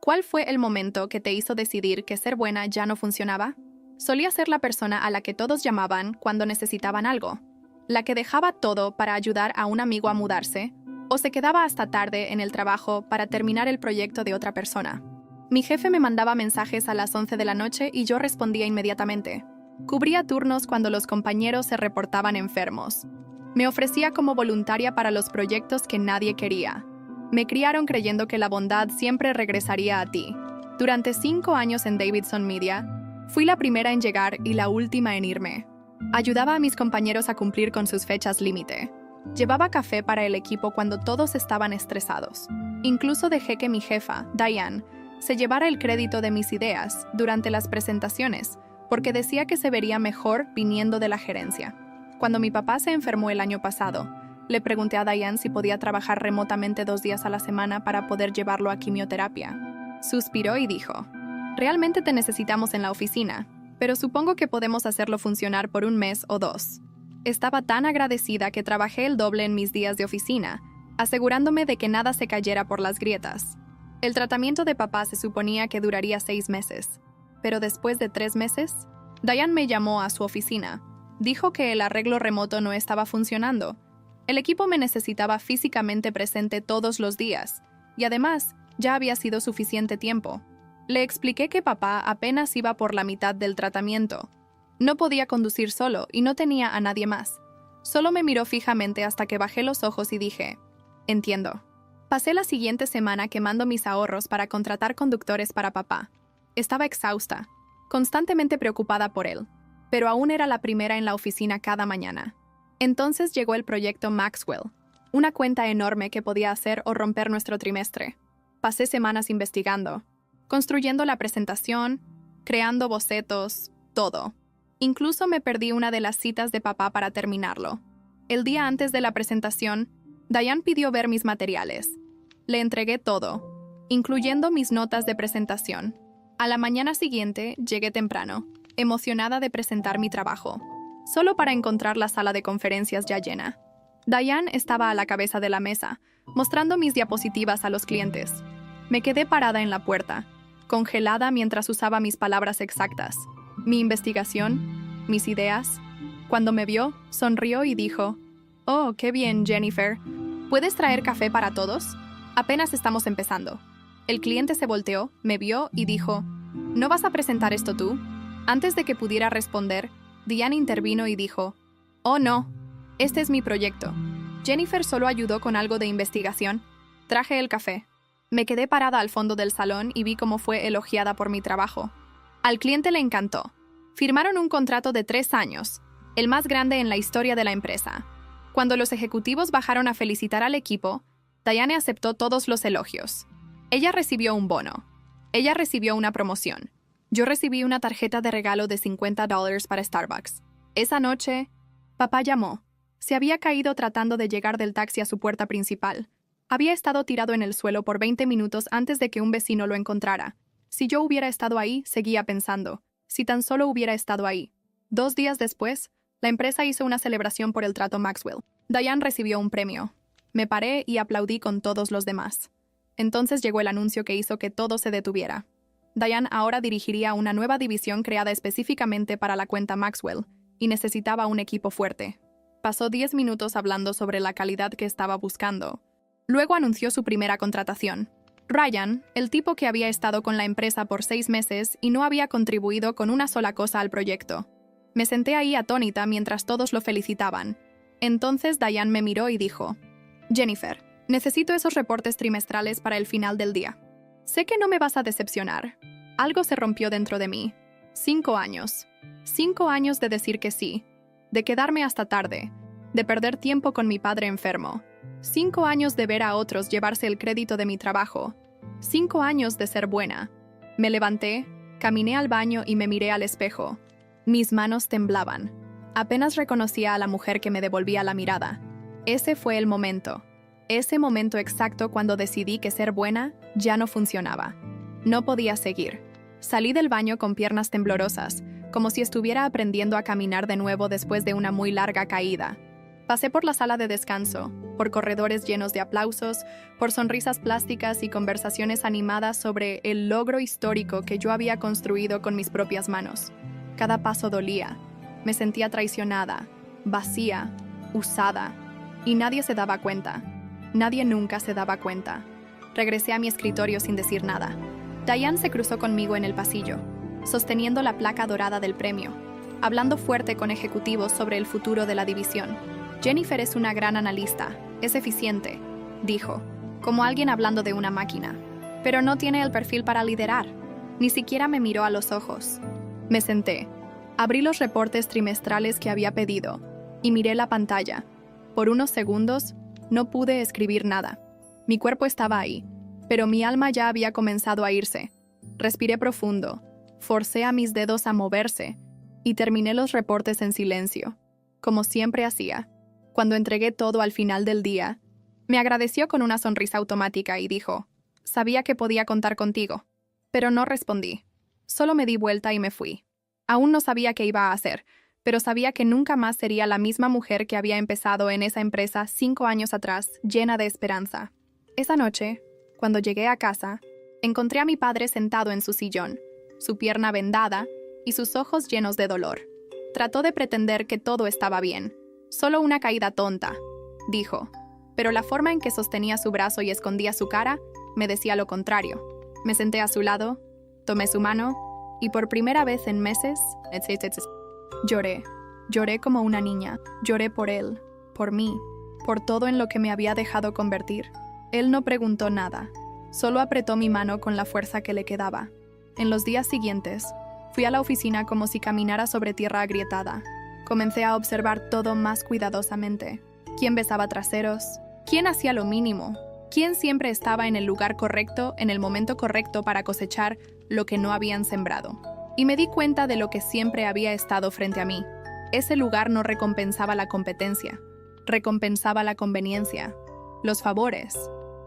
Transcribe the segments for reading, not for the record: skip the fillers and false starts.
¿Cuál fue el momento que te hizo decidir que ser buena ya no funcionaba? Solía ser la persona a la que todos llamaban cuando necesitaban algo, la que dejaba todo para ayudar a un amigo a mudarse, o se quedaba hasta tarde en el trabajo para terminar el proyecto de otra persona. Mi jefe me mandaba mensajes a las 11 de la noche y yo respondía inmediatamente. Cubría turnos cuando los compañeros se reportaban enfermos. Me ofrecía como voluntaria para los proyectos que nadie quería. Me criaron creyendo que la bondad siempre regresaría a ti. Durante 5 años en Davidson Media, fui la primera en llegar y la última en irme. Ayudaba a mis compañeros a cumplir con sus fechas límite. Llevaba café para el equipo cuando todos estaban estresados. Incluso dejé que mi jefa, Diane, se llevara el crédito de mis ideas durante las presentaciones, porque decía que se vería mejor viniendo de la gerencia. Cuando mi papá se enfermó el año pasado, le pregunté a Diane si podía trabajar remotamente 2 días a la semana para poder llevarlo a quimioterapia. Suspiró y dijo: «Realmente te necesitamos en la oficina, pero supongo que podemos hacerlo funcionar por 1 mes o 2». Estaba tan agradecida que trabajé el doble en mis días de oficina, asegurándome de que nada se cayera por las grietas. El tratamiento de papá se suponía que duraría 6 meses, pero después de 3 meses, Diane me llamó a su oficina. Dijo que el arreglo remoto no estaba funcionando. El equipo me necesitaba físicamente presente todos los días, y además, ya había sido suficiente tiempo. Le expliqué que papá apenas iba por la mitad del tratamiento. No podía conducir solo y no tenía a nadie más. Solo me miró fijamente hasta que bajé los ojos y dije: «Entiendo». Pasé la siguiente semana quemando mis ahorros para contratar conductores para papá. Estaba exhausta, constantemente preocupada por él, pero aún era la primera en la oficina cada mañana. Entonces llegó el proyecto Maxwell, una cuenta enorme que podía hacer o romper nuestro trimestre. Pasé semanas investigando, construyendo la presentación, creando bocetos, todo. Incluso me perdí una de las citas de papá para terminarlo. El día antes de la presentación, Diane pidió ver mis materiales. Le entregué todo, incluyendo mis notas de presentación. A la mañana siguiente, llegué temprano, emocionada de presentar mi trabajo, solo para encontrar la sala de conferencias ya llena. Diane estaba a la cabeza de la mesa, mostrando mis diapositivas a los clientes. Me quedé parada en la puerta, congelada mientras usaba mis palabras exactas, mi investigación, mis ideas. Cuando me vio, sonrió y dijo: «Oh, qué bien, Jennifer. ¿Puedes traer café para todos? Apenas estamos empezando». El cliente se volteó, me vio y dijo: «¿No vas a presentar esto tú?». Antes de que pudiera responder, Diane intervino y dijo: «Oh, no. Este es mi proyecto. Jennifer solo ayudó con algo de investigación. Traje el café». Me quedé parada al fondo del salón y vi cómo fue elogiada por mi trabajo. Al cliente le encantó. Firmaron un contrato de 3 años, el más grande en la historia de la empresa. Cuando los ejecutivos bajaron a felicitar al equipo, Diane aceptó todos los elogios. Ella recibió un bono. Ella recibió una promoción. Yo recibí una tarjeta de regalo de $50 para Starbucks. Esa noche, papá llamó. Se había caído tratando de llegar del taxi a su puerta principal. Había estado tirado en el suelo por 20 minutos antes de que un vecino lo encontrara. Si yo hubiera estado ahí, seguía pensando. Si tan solo hubiera estado ahí. 2 días después, la empresa hizo una celebración por el trato Maxwell. Diane recibió un premio. Me paré y aplaudí con todos los demás. Entonces llegó el anuncio que hizo que todo se detuviera. Diane ahora dirigiría una nueva división creada específicamente para la cuenta Maxwell y necesitaba un equipo fuerte. Pasó 10 minutos hablando sobre la calidad que estaba buscando. Luego anunció su primera contratación. Ryan, el tipo que había estado con la empresa por 6 meses y no había contribuido con una sola cosa al proyecto. Me senté ahí atónita mientras todos lo felicitaban. Entonces Diane me miró y dijo: «Jennifer, necesito esos reportes trimestrales para el final del día. Sé que no me vas a decepcionar». Algo se rompió dentro de mí. 5 años. 5 años de decir que sí, de quedarme hasta tarde, de perder tiempo con mi padre enfermo. 5 años de ver a otros llevarse el crédito de mi trabajo. 5 años de ser buena. Me levanté, caminé al baño y me miré al espejo. Mis manos temblaban. Apenas reconocía a la mujer que me devolvía la mirada. Ese fue el momento. Ese momento exacto cuando decidí que ser buena ya no funcionaba. No podía seguir. Salí del baño con piernas temblorosas, como si estuviera aprendiendo a caminar de nuevo después de una muy larga caída. Pasé por la sala de descanso, por corredores llenos de aplausos, por sonrisas plásticas y conversaciones animadas sobre el logro histórico que yo había construido con mis propias manos. Cada paso dolía. Me sentía traicionada, vacía, usada, y nadie se daba cuenta. Nadie nunca se daba cuenta. Regresé a mi escritorio sin decir nada. Diane se cruzó conmigo en el pasillo, sosteniendo la placa dorada del premio, hablando fuerte con ejecutivos sobre el futuro de la división. Jennifer es una gran analista, es eficiente, dijo, como alguien hablando de una máquina, pero no tiene el perfil para liderar. Ni siquiera me miró a los ojos. Me senté, abrí los reportes trimestrales que había pedido y miré la pantalla. Por unos segundos, no pude escribir nada. Mi cuerpo estaba ahí, pero mi alma ya había comenzado a irse. Respiré profundo, forcé a mis dedos a moverse y terminé los reportes en silencio, como siempre hacía. Cuando entregué todo al final del día, me agradeció con una sonrisa automática y dijo, «Sabía que podía contar contigo», pero no respondí. Solo me di vuelta y me fui. Aún no sabía qué iba a hacer, pero sabía que nunca más sería la misma mujer que había empezado en esa empresa 5 años atrás, llena de esperanza. Esa noche, cuando llegué a casa, encontré a mi padre sentado en su sillón, su pierna vendada y sus ojos llenos de dolor. Trató de pretender que todo estaba bien. «Solo una caída tonta», dijo, pero la forma en que sostenía su brazo y escondía su cara me decía lo contrario. Me senté a su lado, tomé su mano y por primera vez en meses, lloré como una niña. Lloré por él, por mí, por todo en lo que me había dejado convertir. Él no preguntó nada, solo apretó mi mano con la fuerza que le quedaba. En los días siguientes, fui a la oficina como si caminara sobre tierra agrietada. Comencé a observar todo más cuidadosamente. ¿Quién besaba traseros? ¿Quién hacía lo mínimo? ¿Quién siempre estaba en el lugar correcto, en el momento correcto para cosechar lo que no habían sembrado? Y me di cuenta de lo que siempre había estado frente a mí. Ese lugar no recompensaba la competencia, recompensaba la conveniencia, los favores,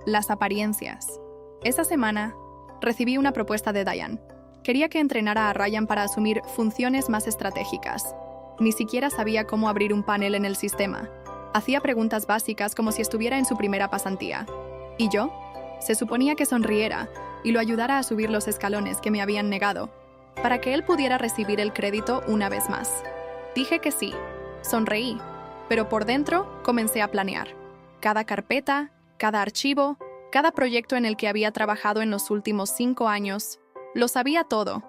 las apariencias. Esa semana, recibí una propuesta de Diane. Quería que entrenara a Ryan para asumir funciones más estratégicas. Ni siquiera sabía cómo abrir un panel en el sistema. Hacía preguntas básicas como si estuviera en su primera pasantía. ¿Y yo? Se suponía que sonriera y lo ayudara a subir los escalones que me habían negado, para que él pudiera recibir el crédito una vez más. Dije que sí, sonreí, pero por dentro comencé a planear. Cada carpeta, cada archivo, cada proyecto en el que había trabajado en los últimos 5 años, lo sabía todo.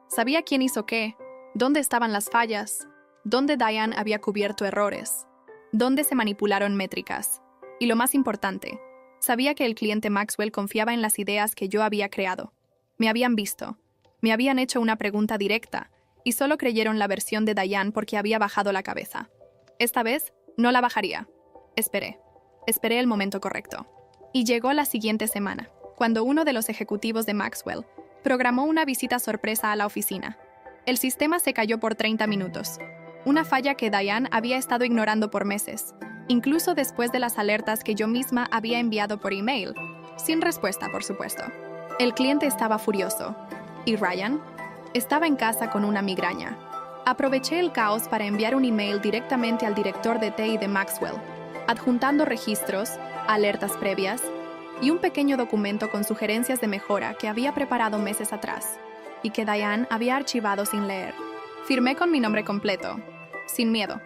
Sabía quién hizo qué, dónde estaban las fallas, dónde Diane había cubierto errores, dónde se manipularon métricas. Y lo más importante, sabía que el cliente Maxwell confiaba en las ideas que yo había creado. Me habían visto, me habían hecho una pregunta directa, y solo creyeron la versión de Diane porque había bajado la cabeza. Esta vez, no la bajaría. Esperé el momento correcto. Y llegó la siguiente semana, cuando uno de los ejecutivos de Maxwell programó una visita sorpresa a la oficina. El sistema se cayó por 30 minutos. Una falla que Diane había estado ignorando por meses, incluso después de las alertas que yo misma había enviado por email, sin respuesta, por supuesto. El cliente estaba furioso, y Ryan estaba en casa con una migraña. Aproveché el caos para enviar un email directamente al director de TI de Maxwell, adjuntando registros, alertas previas y un pequeño documento con sugerencias de mejora que había preparado meses atrás y que Diane había archivado sin leer. Firmé con mi nombre completo, sin miedo.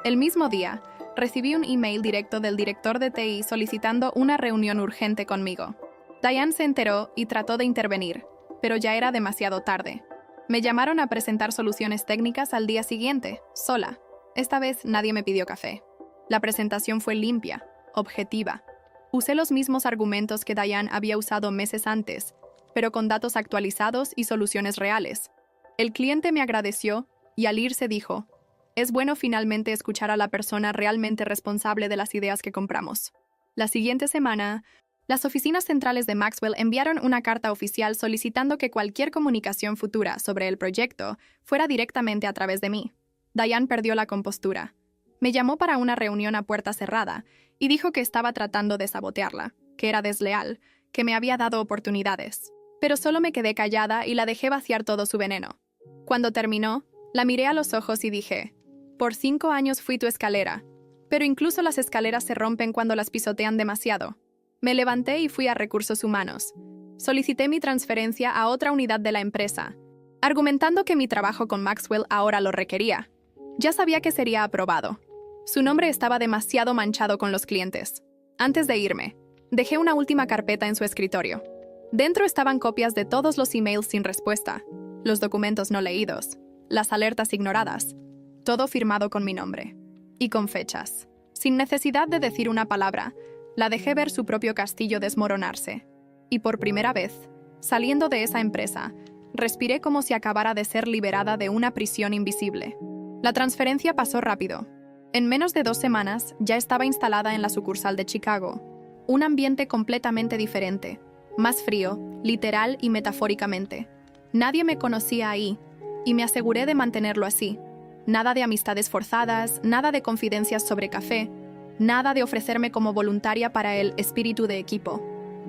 El mismo día, recibí un email directo del director de TI solicitando una reunión urgente conmigo. Diane se enteró y trató de intervenir, pero ya era demasiado tarde. Me llamaron a presentar soluciones técnicas al día siguiente, sola. Esta vez nadie me pidió café. La presentación fue limpia, objetiva. Usé los mismos argumentos que Diane había usado meses antes, pero con datos actualizados y soluciones reales. El cliente me agradeció y al irse dijo, «Es bueno finalmente escuchar a la persona realmente responsable de las ideas que compramos». La siguiente semana, las oficinas centrales de Maxwell enviaron una carta oficial solicitando que cualquier comunicación futura sobre el proyecto fuera directamente a través de mí. Diane perdió la compostura. Me llamó para una reunión a puerta cerrada y dijo que estaba tratando de sabotearla, que era desleal, que me había dado oportunidades. Pero solo me quedé callada y la dejé vaciar todo su veneno. Cuando terminó, la miré a los ojos y dije, «Por 5 años fui tu escalera, Pero incluso las escaleras se rompen cuando las pisotean demasiado. Me levanté y fui a Recursos Humanos. Solicité mi transferencia a otra unidad de la empresa, argumentando que mi trabajo con Maxwell ahora lo requería. Ya sabía que sería aprobado. Su nombre estaba demasiado manchado con los clientes. Antes de irme, dejé una última carpeta en su escritorio. Dentro estaban copias de todos los emails sin respuesta, los documentos no leídos, las alertas ignoradas, todo firmado con mi nombre y con fechas. Sin necesidad de decir una palabra, la dejé ver su propio castillo desmoronarse. Y por primera vez, saliendo de esa empresa, respiré como si acabara de ser liberada de una prisión invisible. La transferencia pasó rápido. En menos de 2 semanas ya estaba instalada en la sucursal de Chicago. Un ambiente completamente diferente, más frío, literal y metafóricamente. Nadie me conocía ahí, y me aseguré de mantenerlo así. Nada de amistades forzadas, nada de confidencias sobre café, nada de ofrecerme como voluntaria para el espíritu de equipo.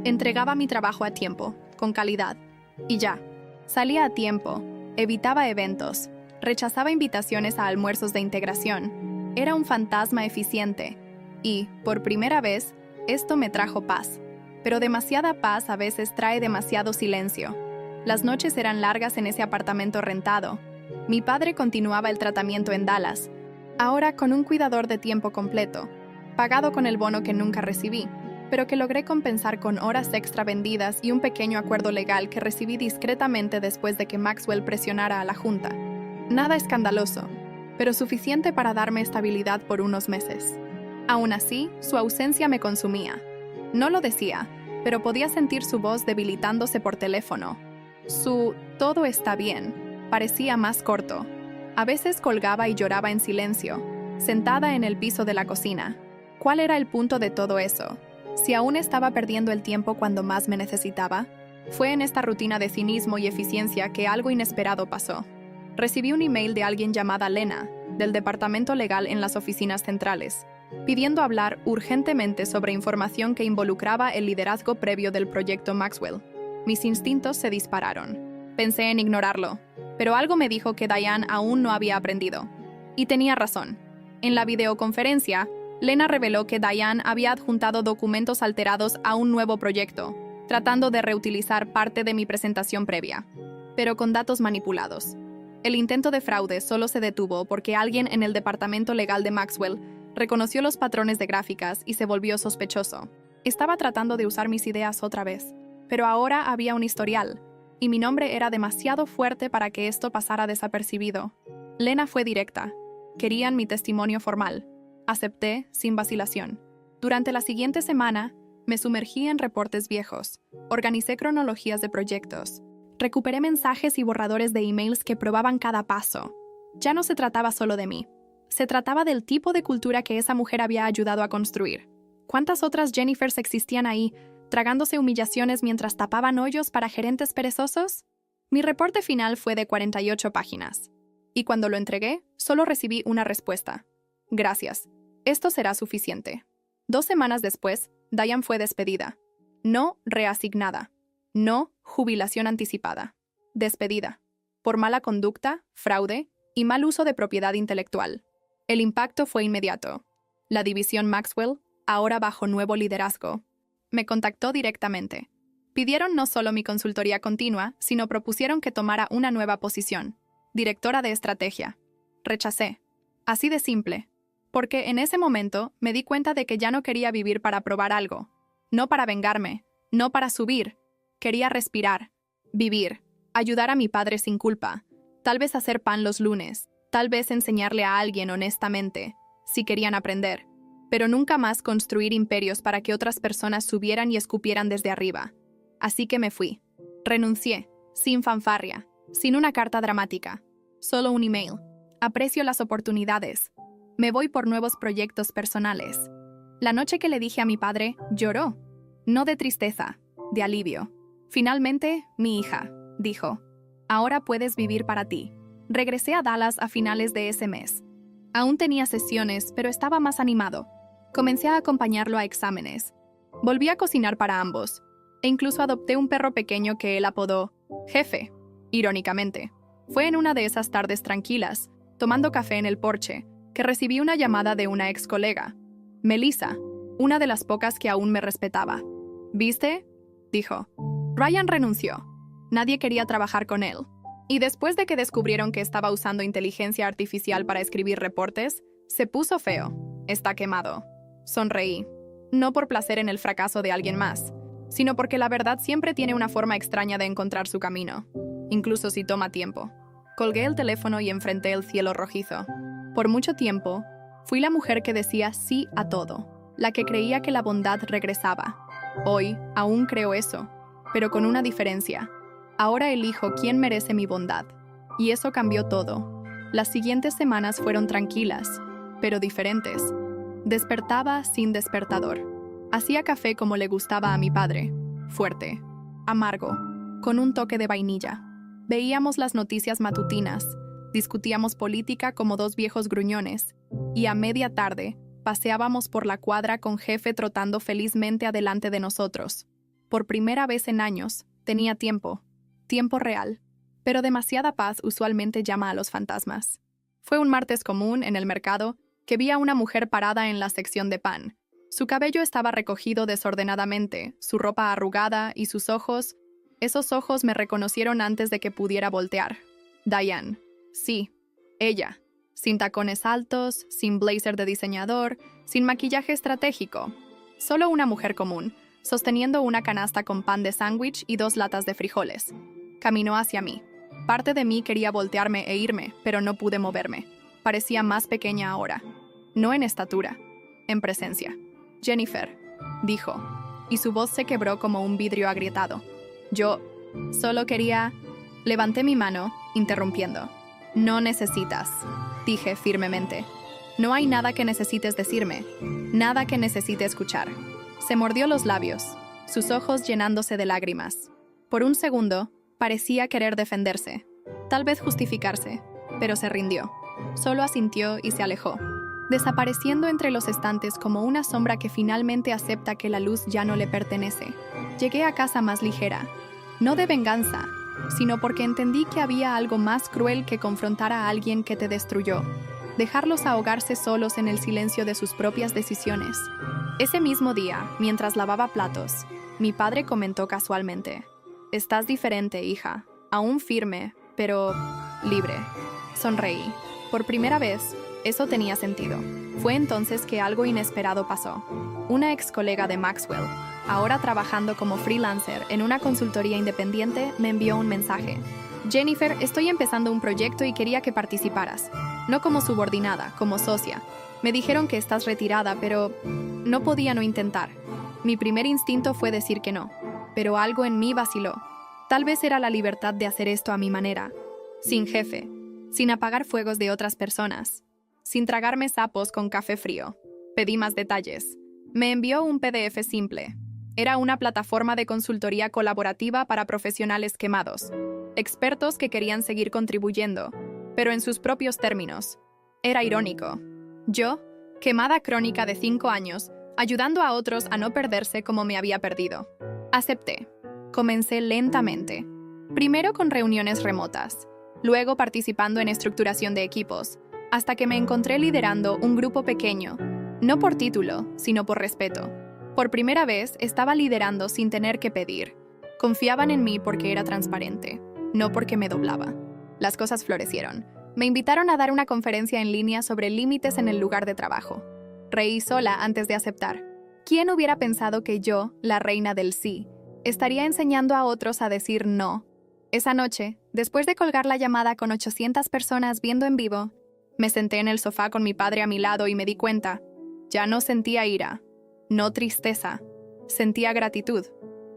Entregaba mi trabajo a tiempo, con calidad. Y ya. Salía a tiempo, evitaba eventos, rechazaba invitaciones a almuerzos de integración. Era un fantasma eficiente. Y, por primera vez, esto me trajo paz. Pero demasiada paz a veces trae demasiado silencio. Las noches eran largas en ese apartamento rentado. Mi padre continuaba el tratamiento en Dallas, ahora con un cuidador de tiempo completo, pagado con el bono que nunca recibí, pero que logré compensar con horas extra vendidas y un pequeño acuerdo legal que recibí discretamente después de que Maxwell presionara a la junta. Nada escandaloso, pero suficiente para darme estabilidad por unos meses. Aún así, su ausencia me consumía. No lo decía, pero podía sentir su voz debilitándose por teléfono. Su "todo está bien" parecía más corto. A veces colgaba y lloraba en silencio, sentada en el piso de la cocina. ¿Cuál era el punto de todo eso? Si aún estaba perdiendo el tiempo cuando más me necesitaba, fue en esta rutina de cinismo y eficiencia que algo inesperado pasó. Recibí un email de alguien llamada Lena, del departamento legal en las oficinas centrales, pidiendo hablar urgentemente sobre información que involucraba el liderazgo previo del proyecto Maxwell. Mis instintos se dispararon. Pensé en ignorarlo, pero algo me dijo que Diane aún no había aprendido. Y tenía razón. En la videoconferencia, Lena reveló que Diane había adjuntado documentos alterados a un nuevo proyecto, tratando de reutilizar parte de mi presentación previa, pero con datos manipulados. El intento de fraude solo se detuvo porque alguien en el departamento legal de Maxwell reconoció los patrones de gráficas y se volvió sospechoso. Estaba tratando de usar mis ideas otra vez, pero ahora había un historial, y mi nombre era demasiado fuerte para que esto pasara desapercibido. Lena fue directa. Querían mi testimonio formal. Acepté sin vacilación. Durante la siguiente semana, me sumergí en reportes viejos, organicé cronologías de proyectos, recuperé mensajes y borradores de emails que probaban cada paso. Ya no se trataba solo de mí. Se trataba del tipo de cultura que esa mujer había ayudado a construir. ¿Cuántas otras Jennifers existían ahí, tragándose humillaciones mientras tapaban hoyos para gerentes perezosos? Mi reporte final fue de 48 páginas. Y cuando lo entregué, solo recibí una respuesta. Gracias. Esto será suficiente. 2 semanas después, Diane fue despedida. No reasignada. No jubilación anticipada. Despedida. Por mala conducta, fraude y mal uso de propiedad intelectual. El impacto fue inmediato. La división Maxwell, ahora bajo nuevo liderazgo, me contactó directamente. Pidieron no solo mi consultoría continua, sino propusieron que tomara una nueva posición, directora de estrategia. Rechacé. Así de simple. Porque en ese momento me di cuenta de que ya no quería vivir para probar algo. No para vengarme, no para subir. Quería respirar, vivir, ayudar a mi padre sin culpa, tal vez hacer pan los lunes, tal vez enseñarle a alguien honestamente, si querían aprender, pero nunca más construir imperios para que otras personas subieran y escupieran desde arriba. Así que me fui. Renuncié, sin fanfarria, sin una carta dramática, solo un email. Aprecio las oportunidades. Me voy por nuevos proyectos personales. La noche que le dije a mi padre, lloró. No de tristeza, de alivio. Finalmente, mi hija, dijo, ahora puedes vivir para ti. Regresé a Dallas a finales de ese mes. Aún tenía sesiones, pero estaba más animado. Comencé a acompañarlo a exámenes. Volví a cocinar para ambos, e incluso adopté un perro pequeño que él apodó Jefe, irónicamente. Fue en una de esas tardes tranquilas, tomando café en el porche, que que recibí una llamada de una ex colega, Melissa, una de las pocas que aún me respetaba. ¿Viste?, dijo. Ryan renunció. Nadie quería trabajar con él. Y después de que descubrieron que estaba usando inteligencia artificial para escribir reportes, se puso feo. Está quemado. Sonreí. No por placer en el fracaso de alguien más, sino porque la verdad siempre tiene una forma extraña de encontrar su camino, incluso si toma tiempo. Colgué el teléfono y enfrenté el cielo rojizo. Por mucho tiempo, fui la mujer que decía sí a todo, la que creía que la bondad regresaba. Hoy, aún creo eso, pero con una diferencia. Ahora elijo quién merece mi bondad. Y eso cambió todo. Las siguientes semanas fueron tranquilas, pero diferentes. Despertaba sin despertador. Hacía café como le gustaba a mi padre. Fuerte, amargo, con un toque de vainilla. Veíamos las noticias matutinas, discutíamos política como dos viejos gruñones, y a media tarde paseábamos por la cuadra con jefe trotando felizmente adelante de nosotros. Por primera vez en años, tenía tiempo real, pero demasiada paz usualmente llama a los fantasmas. Fue un martes común en el mercado que vi a una mujer parada en la sección de pan. Su cabello estaba recogido desordenadamente, su ropa arrugada y sus ojos. Esos ojos me reconocieron antes de que pudiera voltear. Diane. Sí, ella. Sin tacones altos, sin blazer de diseñador, sin maquillaje estratégico. Solo una mujer común, sosteniendo una canasta con pan de sándwich y 2 latas de frijoles. Caminó hacia mí. Parte de mí quería voltearme e irme, pero no pude moverme. Parecía más pequeña ahora. No en estatura, en presencia. Jennifer, dijo, y su voz se quebró como un vidrio agrietado. Yo solo quería... Levanté mi mano, interrumpiendo. No necesitas, dije firmemente. No hay nada que necesites decirme, nada que necesite escuchar. Se mordió los labios, sus ojos llenándose de lágrimas. Por un segundo, parecía querer defenderse, tal vez justificarse, pero se rindió. Solo asintió y se alejó, desapareciendo entre los estantes como una sombra que finalmente acepta que la luz ya no le pertenece. Llegué a casa más ligera, no de venganza, sino porque entendí que había algo más cruel que confrontar a alguien que te destruyó, dejarlos ahogarse solos en el silencio de sus propias decisiones. Ese mismo día, mientras lavaba platos, mi padre comentó casualmente: «Estás diferente, hija, aún firme, pero libre». Sonreí. Por primera vez, eso tenía sentido. Fue entonces que algo inesperado pasó. Una ex colega de Maxwell, ahora trabajando como freelancer en una consultoría independiente, me envió un mensaje. «Jennifer, estoy empezando un proyecto y quería que participaras. No como subordinada, como socia. Me dijeron que estás retirada, pero no podía no intentar». Mi primer instinto fue decir que no, pero algo en mí vaciló. Tal vez era la libertad de hacer esto a mi manera, sin jefe, sin apagar fuegos de otras personas, sin tragarme sapos con café frío. Pedí más detalles. Me envió un PDF simple. Era una plataforma de consultoría colaborativa para profesionales quemados, expertos que querían seguir contribuyendo, pero en sus propios términos. Era irónico. Yo, quemada crónica de 5 años, ayudando a otros a no perderse como me había perdido. Acepté. Comencé lentamente. Primero con reuniones remotas, luego participando en estructuración de equipos, hasta que me encontré liderando un grupo pequeño, no por título, sino por respeto. Por primera vez estaba liderando sin tener que pedir. Confiaban en mí porque era transparente, no porque me doblaba. Las cosas florecieron. Me invitaron a dar una conferencia en línea sobre límites en el lugar de trabajo. Reí sola antes de aceptar. ¿Quién hubiera pensado que yo, la reina del sí, estaría enseñando a otros a decir no? Esa noche, después de colgar la llamada con 800 personas viendo en vivo, me senté en el sofá con mi padre a mi lado y me di cuenta. Ya no sentía ira, no tristeza. Sentía gratitud.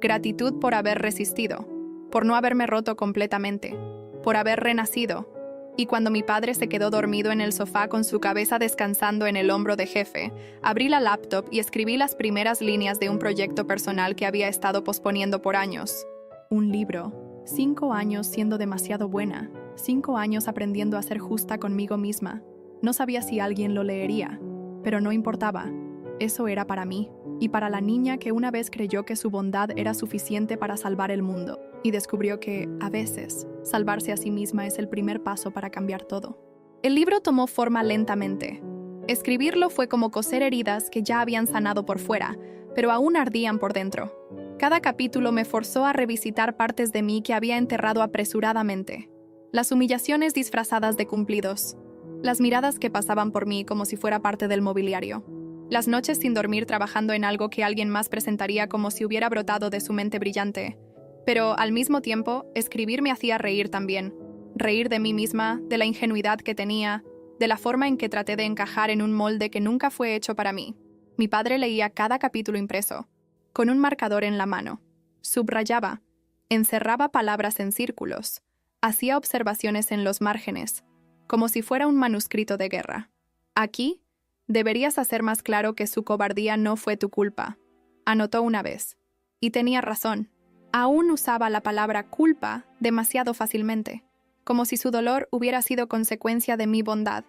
Gratitud por haber resistido, por no haberme roto completamente, por haber renacido. Y cuando mi padre se quedó dormido en el sofá con su cabeza descansando en el hombro de jefe, abrí la laptop y escribí las primeras líneas de un proyecto personal que había estado posponiendo por años. Un libro. 5 años siendo demasiado buena. 5 años aprendiendo a ser justa conmigo misma. No sabía si alguien lo leería, pero no importaba. Eso era para mí, y para la niña que una vez creyó que su bondad era suficiente para salvar el mundo, y descubrió que, a veces, salvarse a sí misma es el primer paso para cambiar todo. El libro tomó forma lentamente. Escribirlo fue como coser heridas que ya habían sanado por fuera, pero aún ardían por dentro. Cada capítulo me forzó a revisitar partes de mí que había enterrado apresuradamente. Las humillaciones disfrazadas de cumplidos. Las miradas que pasaban por mí como si fuera parte del mobiliario. Las noches sin dormir trabajando en algo que alguien más presentaría como si hubiera brotado de su mente brillante. Pero, al mismo tiempo, escribir me hacía reír también. Reír de mí misma, de la ingenuidad que tenía, de la forma en que traté de encajar en un molde que nunca fue hecho para mí. Mi padre leía cada capítulo impreso, con un marcador en la mano. Subrayaba, encerraba palabras en círculos, hacía observaciones en los márgenes, como si fuera un manuscrito de guerra. Aquí, deberías hacer más claro que su cobardía no fue tu culpa, anotó una vez. Y tenía razón. Aún usaba la palabra culpa demasiado fácilmente, como si su dolor hubiera sido consecuencia de mi bondad,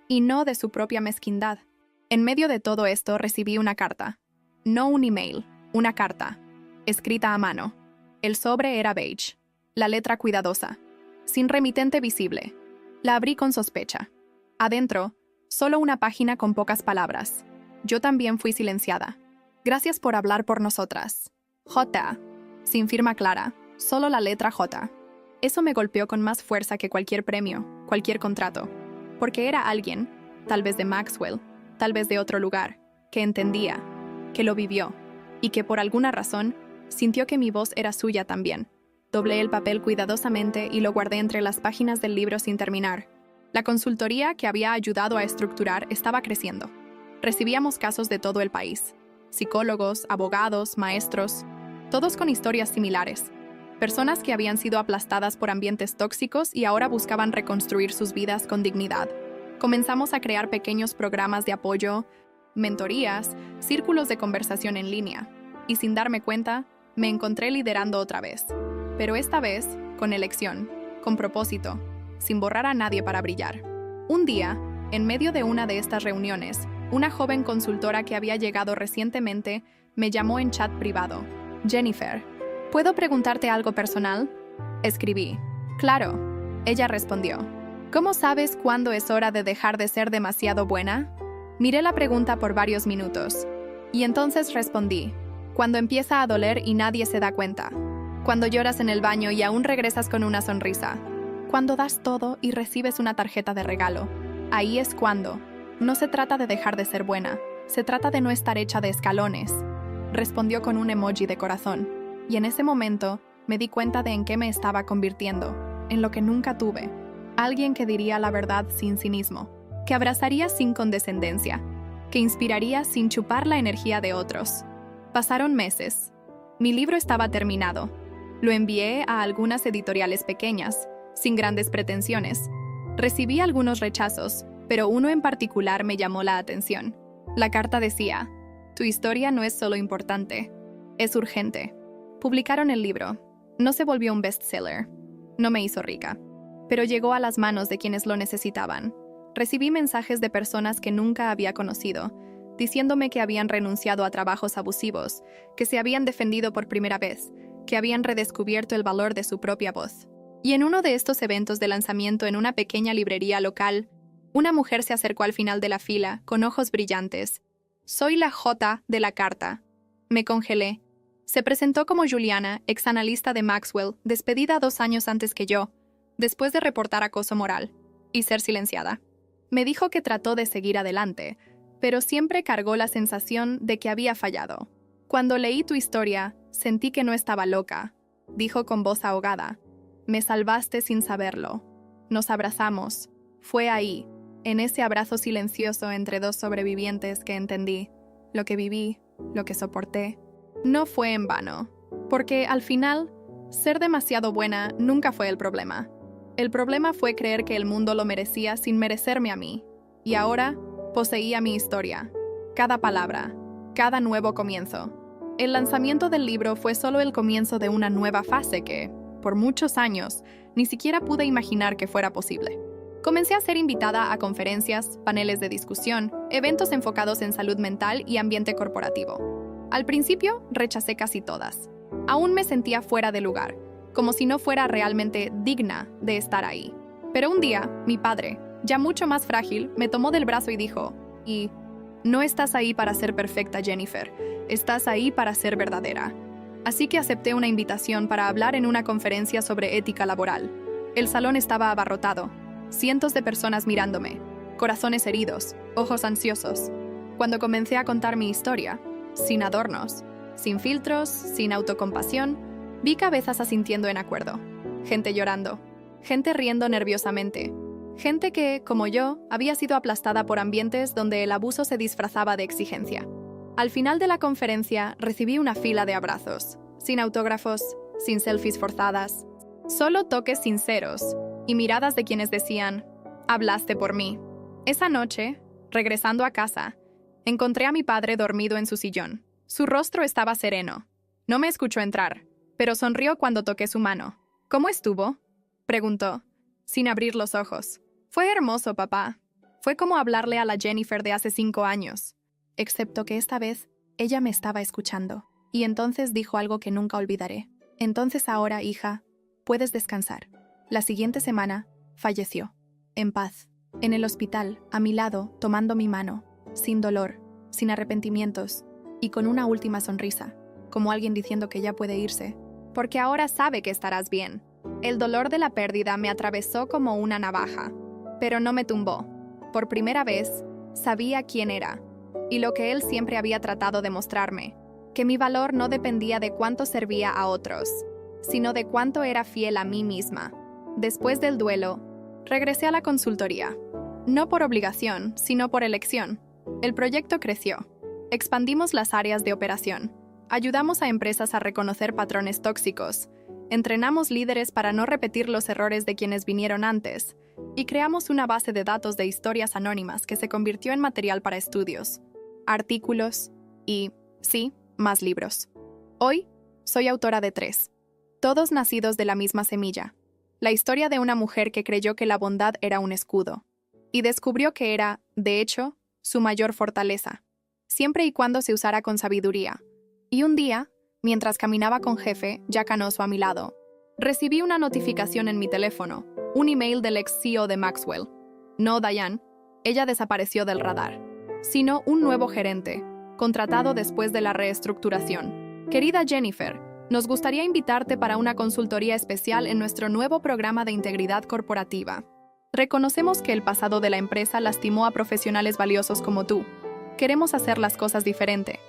y no de su propia mezquindad. En medio de todo esto recibí una carta. No un email, una carta, escrita a mano. El sobre era beige, la letra cuidadosa, sin remitente visible. La abrí con sospecha. Adentro, solo una página con pocas palabras. Yo también fui silenciada. Gracias por hablar por nosotras. J. Sin firma clara, solo la letra J. Eso me golpeó con más fuerza que cualquier premio, cualquier contrato. Porque era alguien, tal vez de Maxwell, tal vez de otro lugar, que entendía, que lo vivió, y que por alguna razón sintió que mi voz era suya también. Doblé el papel cuidadosamente y lo guardé entre las páginas del libro sin terminar. La consultoría que había ayudado a estructurar estaba creciendo. Recibíamos casos de todo el país. Psicólogos, abogados, maestros, todos con historias similares. Personas que habían sido aplastadas por ambientes tóxicos y ahora buscaban reconstruir sus vidas con dignidad. Comenzamos a crear pequeños programas de apoyo, mentorías, círculos de conversación en línea. Y sin darme cuenta, me encontré liderando otra vez. Pero esta vez, con elección, con propósito, sin borrar a nadie para brillar. Un día, en medio de una de estas reuniones, una joven consultora que había llegado recientemente me llamó en chat privado. Jennifer, ¿puedo preguntarte algo personal? Escribí. Claro. Ella respondió. ¿Cómo sabes cuándo es hora de dejar de ser demasiado buena? Miré la pregunta por varios minutos. Y entonces respondí. Cuando empieza a doler y nadie se da cuenta. Cuando lloras en el baño y aún regresas con una sonrisa. Cuando das todo y recibes una tarjeta de regalo. Ahí es cuando. No se trata de dejar de ser buena. Se trata de no estar hecha de escalones. Respondió con un emoji de corazón. Y en ese momento me di cuenta de en qué me estaba convirtiendo. En lo que nunca tuve. Alguien que diría la verdad sin cinismo. Que abrazaría sin condescendencia. Que inspiraría sin chupar la energía de otros. Pasaron meses. Mi libro estaba terminado. Lo envié a algunas editoriales pequeñas, sin grandes pretensiones. Recibí algunos rechazos, pero uno en particular me llamó la atención. La carta decía, tu historia no es solo importante, es urgente. Publicaron el libro. No se volvió un bestseller. No me hizo rica. Pero llegó a las manos de quienes lo necesitaban. Recibí mensajes de personas que nunca había conocido, diciéndome que habían renunciado a trabajos abusivos, que se habían defendido por primera vez, que habían redescubierto el valor de su propia voz. Y en uno de estos eventos de lanzamiento en una pequeña librería local, una mujer se acercó al final de la fila, con ojos brillantes. Soy la J de la carta. Me congelé. Se presentó como Juliana, exanalista de Maxwell, despedida 2 años antes que yo, después de reportar acoso moral, y ser silenciada. Me dijo que trató de seguir adelante, pero siempre cargó la sensación de que había fallado. Cuando leí tu historia, sentí que no estaba loca, dijo con voz ahogada. Me salvaste sin saberlo. Nos abrazamos. Fue ahí, en ese abrazo silencioso entre 2 sobrevivientes que entendí, lo que viví, lo que soporté. No fue en vano, porque al final, ser demasiado buena nunca fue el problema. El problema fue creer que el mundo lo merecía sin merecerme a mí. Y ahora, poseía mi historia. Cada palabra, cada nuevo comienzo. El lanzamiento del libro fue solo el comienzo de una nueva fase que, por muchos años, ni siquiera pude imaginar que fuera posible. Comencé a ser invitada a conferencias, paneles de discusión, eventos enfocados en salud mental y ambiente corporativo. Al principio, rechacé casi todas. Aún me sentía fuera de lugar, como si no fuera realmente digna de estar ahí. Pero un día, mi padre, ya mucho más frágil, me tomó del brazo y dijo, Y no estás ahí para ser perfecta, Jennifer. Estás ahí para ser verdadera. Así que acepté una invitación para hablar en una conferencia sobre ética laboral. El salón estaba abarrotado. Cientos de personas mirándome. Corazones heridos, ojos ansiosos. Cuando comencé a contar mi historia, sin adornos, sin filtros, sin autocompasión, vi cabezas asintiendo en acuerdo. Gente llorando. Gente riendo nerviosamente. Gente que, como yo, había sido aplastada por ambientes donde el abuso se disfrazaba de exigencia. Al final de la conferencia, recibí una fila de abrazos, sin autógrafos, sin selfies forzadas, solo toques sinceros y miradas de quienes decían, «Hablaste por mí». Esa noche, regresando a casa, encontré a mi padre dormido en su sillón. Su rostro estaba sereno. No me escuchó entrar, pero sonrió cuando toqué su mano. «¿Cómo estuvo?», preguntó, sin abrir los ojos. «Fue hermoso, papá». Fue como hablarle a la Jennifer de hace 5 años. Excepto que esta vez, ella me estaba escuchando. Y entonces dijo algo que nunca olvidaré. «Entonces ahora, hija, puedes descansar». La siguiente semana, falleció. En paz. En el hospital, a mi lado, tomando mi mano. Sin dolor, sin arrepentimientos. Y con una última sonrisa. Como alguien diciendo que ya puede irse. «Porque ahora sabe que estarás bien». El dolor de la pérdida me atravesó como una navaja. Pero no me tumbó. Por primera vez, sabía quién era. Y lo que él siempre había tratado de mostrarme, que mi valor no dependía de cuánto servía a otros, sino de cuánto era fiel a mí misma. Después del duelo, regresé a la consultoría. No por obligación, sino por elección. El proyecto creció. Expandimos las áreas de operación. Ayudamos a empresas a reconocer patrones tóxicos. Entrenamos líderes para no repetir los errores de quienes vinieron antes. Y creamos una base de datos de historias anónimas que se convirtió en material para estudios, artículos y, sí, más libros. Hoy, soy autora de 3. Todos nacidos de la misma semilla. La historia de una mujer que creyó que la bondad era un escudo. Y descubrió que era, de hecho, su mayor fortaleza. Siempre y cuando se usara con sabiduría. Y un día, mientras caminaba con Jefe, ya canoso a mi lado, recibí una notificación en mi teléfono. Un email del ex CEO de Maxwell. No Diane, ella desapareció del radar, sino un nuevo gerente, contratado después de la reestructuración. Querida Jennifer, nos gustaría invitarte para una consultoría especial en nuestro nuevo programa de integridad corporativa. Reconocemos que el pasado de la empresa lastimó a profesionales valiosos como tú. Queremos hacer las cosas diferente,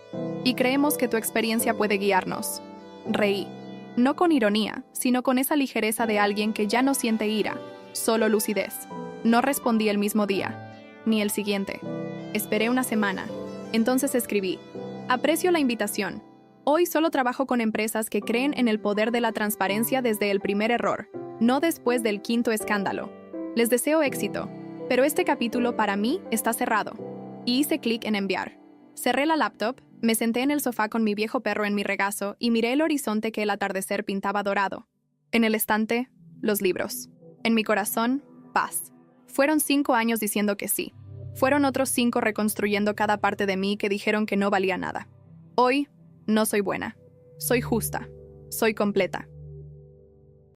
y creemos que tu experiencia puede guiarnos. Reí. No con ironía, sino con esa ligereza de alguien que ya no siente ira, solo lucidez. No respondí el mismo día, ni el siguiente. Esperé una semana. Entonces escribí: aprecio la invitación. Hoy solo trabajo con empresas que creen en el poder de la transparencia desde el primer error, no después del 5º escándalo. Les deseo éxito, pero este capítulo para mí está cerrado. Y hice clic en enviar. Cerré la laptop, me senté en el sofá con mi viejo perro en mi regazo y miré el horizonte que el atardecer pintaba dorado. En el estante, los libros. En mi corazón, paz. Fueron 5 años diciendo que sí. Fueron otros 5 reconstruyendo cada parte de mí que dijeron que no valía nada. Hoy, no soy buena. Soy justa. Soy completa.